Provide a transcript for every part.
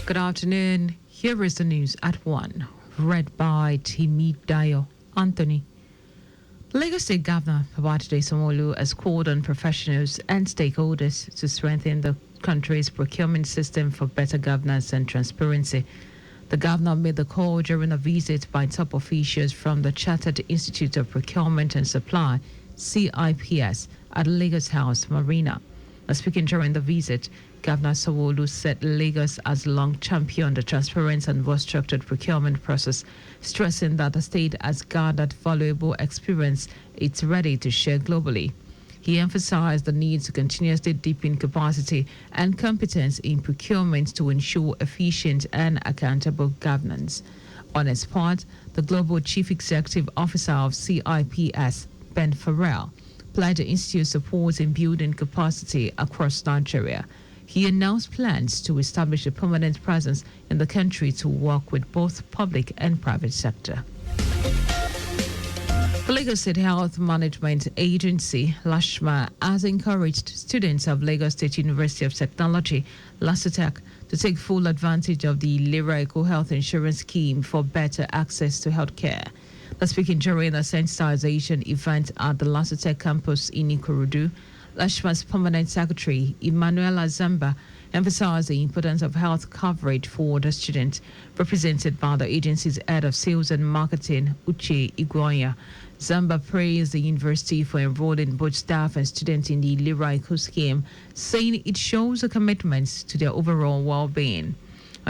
Good afternoon. Here is the news at 1, read by Dayo. Anthony. Lagos State Governor Babajide Sanwo-Olu has called on professionals and stakeholders to strengthen the country's procurement system for better governance and transparency. The governor made the call during a visit by top officials from the Chartered Institute of Procurement and Supply, CIPS, at Lagos House Marina. Speaking during the visit, Governor Sanwo-Olu said Lagos has long championed the transparent and well-structured procurement process, stressing that the state has gathered valuable experience it's ready to share globally. He emphasized the need to continuously deepen capacity and competence in procurement to ensure efficient and accountable governance. On his part, the Global Chief Executive Officer of CIPS, Ben Farrell, pledged the Institute's support in building capacity across Nigeria. He announced plans to establish a permanent presence in the country to work with both public and private sector. The Lagos State Health Management Agency, LASHMA, has encouraged students of Lagos State University of Technology, LASUTECH, to take full advantage of the Lira Eco Health Insurance Scheme for better access to healthcare. Speaking during a sensitization event at the LASUTECH campus in Ikorodu, LASHMA's permanent secretary, Emmanuela Zamba, emphasized the importance of health coverage for the students, represented by the agency's head of sales and marketing, Uche Iguanya. Zamba praised the university for enrolling both staff and students in the Lira Eco scheme, saying it shows a commitment to their overall well-being.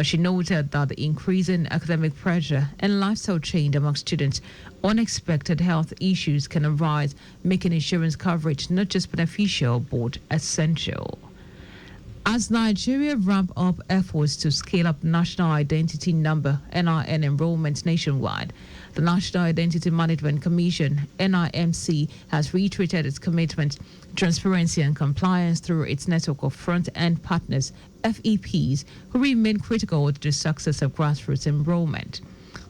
She noted that the increasing academic pressure and lifestyle change among students, unexpected health issues can arise, making insurance coverage not just beneficial but essential. As Nigeria ramp up efforts to scale up National Identity Number (NIN) enrollment nationwide, the National Identity Management Commission (NIMC) has reiterated its commitment to transparency and compliance through its network of front-end partners (FEPs) who remain critical to the success of grassroots enrollment.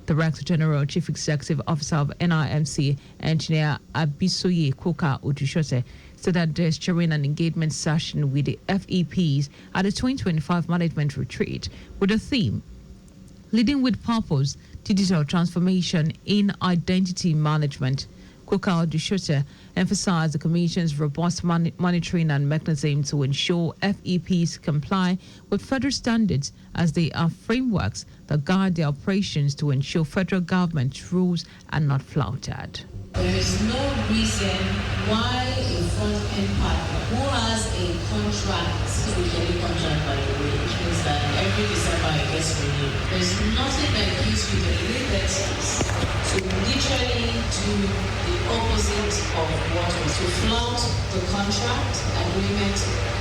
Director General Chief Executive Officer of NIMC, Engineer Abisoye Koka Odushote, said that there's during an engagement session with the FEPs at the 2025 Management Retreat with the theme Leading with Purpose, Digital Transformation in Identity Management. Koka Odushote emphasized the Commission's robust monitoring and mechanism to ensure FEPs comply with federal standards as they are frameworks that guide their operations to ensure federal government rules are not flouted. There is no reason why a front-end partner who has a contract with any contract, by the way, which means that every December it gets renewed. There's nothing that gives you the liberties to literally do the opposite of what was to flout the contract, agreement,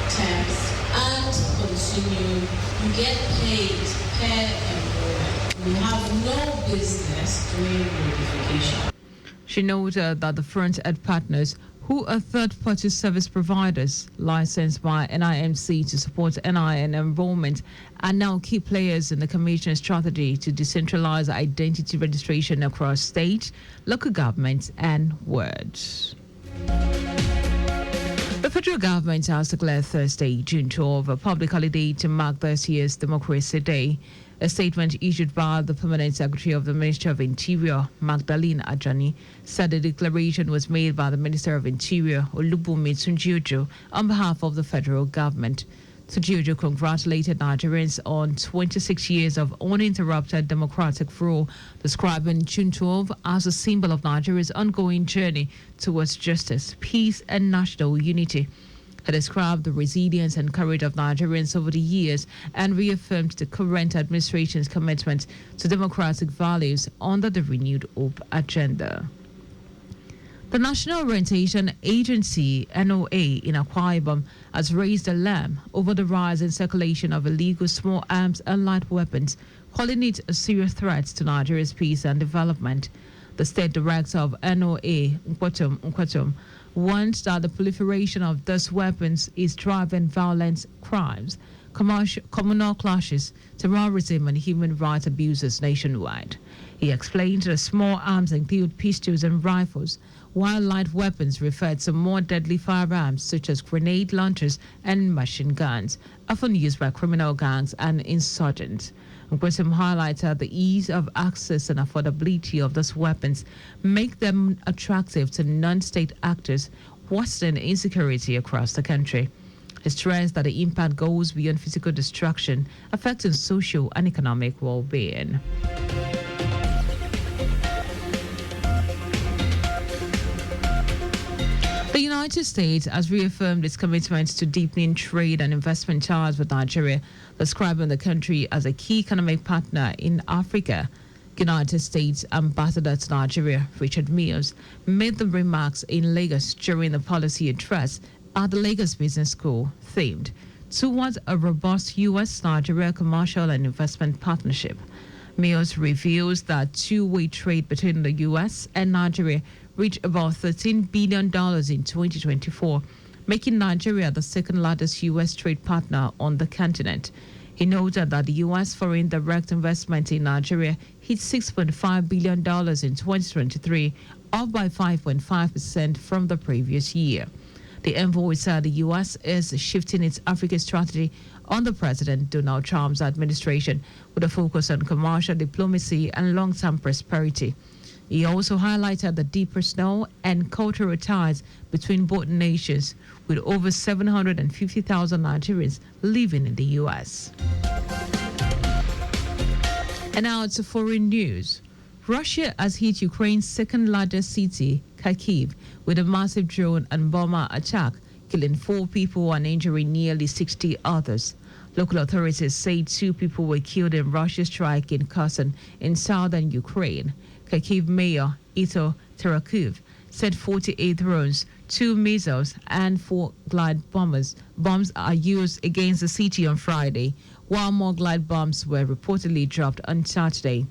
terms, and continue. You get paid per enrollment. We have no business doing notification. She noted that the front-end partners, who are third-party service providers licensed by NIMC to support NIN enrollment, are now key players in the Commission's strategy to decentralize identity registration across state, local governments, and wards. The federal government has declared Thursday, June 12, a public holiday to mark this year's Democracy Day. A statement issued by the Permanent Secretary of the Ministry of Interior, Magdalene Ajani, said the declaration was made by the Minister of Interior, Olubunmi Tunji-Ojo, on behalf of the federal government. Tunji-Ojo congratulated Nigerians on 26 years of uninterrupted democratic rule, describing June 12 as a symbol of Nigeria's ongoing journey towards justice, peace, and national unity. He described the resilience and courage of Nigerians over the years and reaffirmed the current administration's commitment to democratic values under the Renewed Hope agenda. The National Orientation Agency, NOA, in Akwa Ibom has raised alarm over the rise in circulation of illegal small arms and light weapons, calling it a serious threat to Nigeria's peace and development. The State Director of NOA, Nkwatom, warns that the proliferation of these weapons is driving violent crimes, communal clashes, terrorism, and human rights abuses nationwide. He explained that small arms include pistols and rifles, while light weapons refer to more deadly firearms such as grenade launchers and machine guns, often used by criminal gangs and insurgents. Grissom highlighted the ease of access and affordability of those weapons make them attractive to non-state actors, worsening insecurity across the country. He stressed that the impact goes beyond physical destruction, affecting social and economic well-being. The United States has reaffirmed its commitment to deepening trade and investment ties with Nigeria, describing the country as a key economic partner in Africa. United States Ambassador to Nigeria, Richard Mills, made the remarks in Lagos during the policy address at the Lagos Business School, themed towards a robust U.S.-Nigeria commercial and investment partnership. Mills reveals that two-way trade between the U.S. and Nigeria reached about $13 billion in 2024, making Nigeria the second largest U.S. trade partner on the continent. He noted that the U.S. foreign direct investment in Nigeria hit $6.5 billion in 2023, up by 5.5% from the previous year. The envoy said the U.S. is shifting its Africa strategy under President Donald Trump's administration with a focus on commercial diplomacy and long-term prosperity. He also highlighted the deep personal and cultural ties between both nations, with over 750,000 Nigerians living in the U.S. And now to foreign news. Russia has hit Ukraine's second-largest city, Kharkiv, with a massive drone and bomber attack, killing 4 people and injuring nearly 60 others. Local authorities say 2 people were killed in Russia's strike in Kherson in southern Ukraine. Kharkiv Mayor Ito Terakov said 48 drones, 2 missiles, and 4 glide bombs are used against the city on Friday, while more glide bombs were reportedly dropped on Saturday.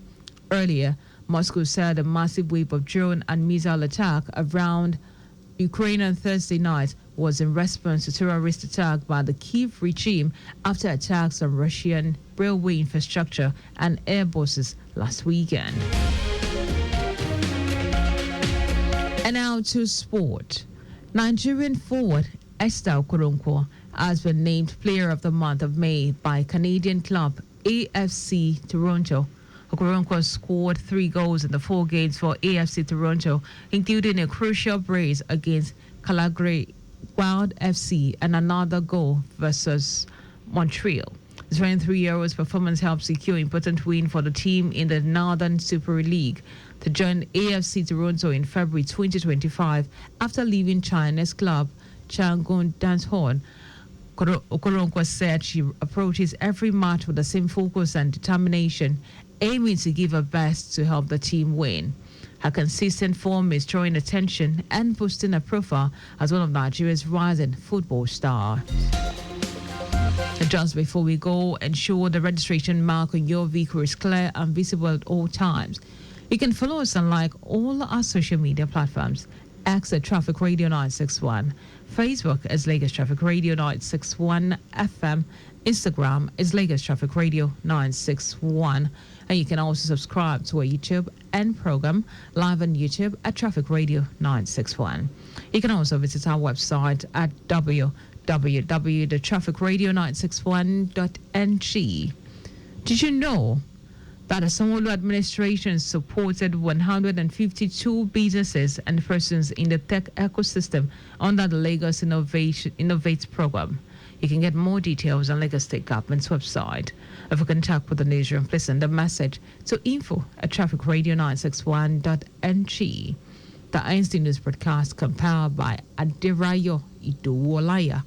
Earlier, Moscow said a massive wave of drone and missile attack around Ukraine on Thursday night was in response to terrorist attack by the Kyiv regime after attacks on Russian railway infrastructure and air bases last weekend. And now to sport. Nigerian forward Esther Okoronkwo has been named Player of the Month of May by Canadian club AFC Toronto. Okoronkwo scored 3 goals in the 4 games for AFC Toronto, including a crucial brace against Calgary Wild FC and another goal versus Montreal. His 23-year-old's performance helped secure important win for the team in the Northern Super League to join AFC Toronto in February 2025 after leaving China's club Changon Dancehorn. Okoronkwo said she approaches every match with the same focus and determination, aiming to give her best to help the team win. Her consistent form is drawing attention and boosting her profile as one of Nigeria's rising football stars. Just before we go, ensure the registration mark on your vehicle is clear and visible at all times. You can follow us on like all our social media platforms. X at Traffic Radio 961, Facebook is Lagos Traffic Radio 961 FM, Instagram is Lagos Traffic Radio 961, and you can also subscribe to our YouTube and program live on YouTube at Traffic Radio 961. You can also visit our website at www.trafficradio961.ng. Did you know that the Sanwo-Olu administration supported 152 businesses and persons in the tech ecosystem under the Lagos Innovates program? You can get more details on Lagos State Government's website. If you contact with the newsroom, please send a message to info@trafficradio961.ng. The Einstein News broadcast compiled by Adirayo Iduwolaya.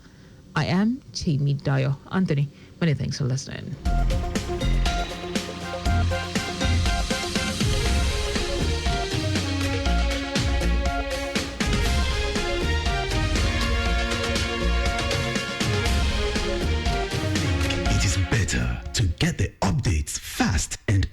I am Dayo Anthony. Many thanks for listening.